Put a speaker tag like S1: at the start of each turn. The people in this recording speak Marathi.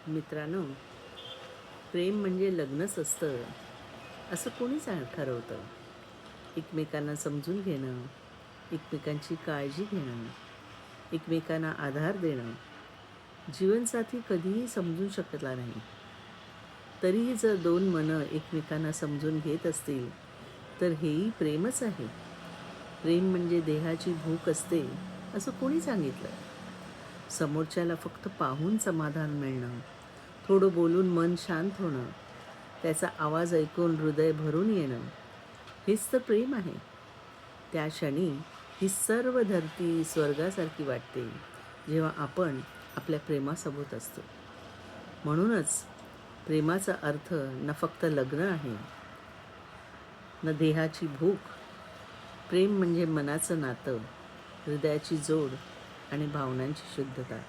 S1: मित्रांनो, प्रेम म्हणजे लग्नच असतं असं कोणीच ठरवतं. एकमेकांना समजून घेणं, एकमेकांची काळजी घेणं, एकमेकांना आधार देणं. जीवनसाथी कधीही समजू शकला नाही. तरीही जर दोन मनं एकमेकांना समजून घेत असतील, तर हेही प्रेमच आहे. प्रेम म्हणजे देहाची भूक असते असं कोणी सांगितलं? समोरच्याला फक्त पाहून समाधान मिळणं, थोडं बोलून मन शांत होणं, त्याचा आवाज ऐकून हृदय भरून येणं, हेच तर प्रेम आहे. त्या क्षणी ही सर्व धरती स्वर्गासारखी वाटते, जेव्हा आपण आपल्या प्रेमासोबत असतो. म्हणूनच प्रेमाचा अर्थ न फक्त लग्न आहे, न देहाची भूक. प्रेम म्हणजे मनाचं नातं, हृदयाची जोड आणि भावनांची शुद्धता.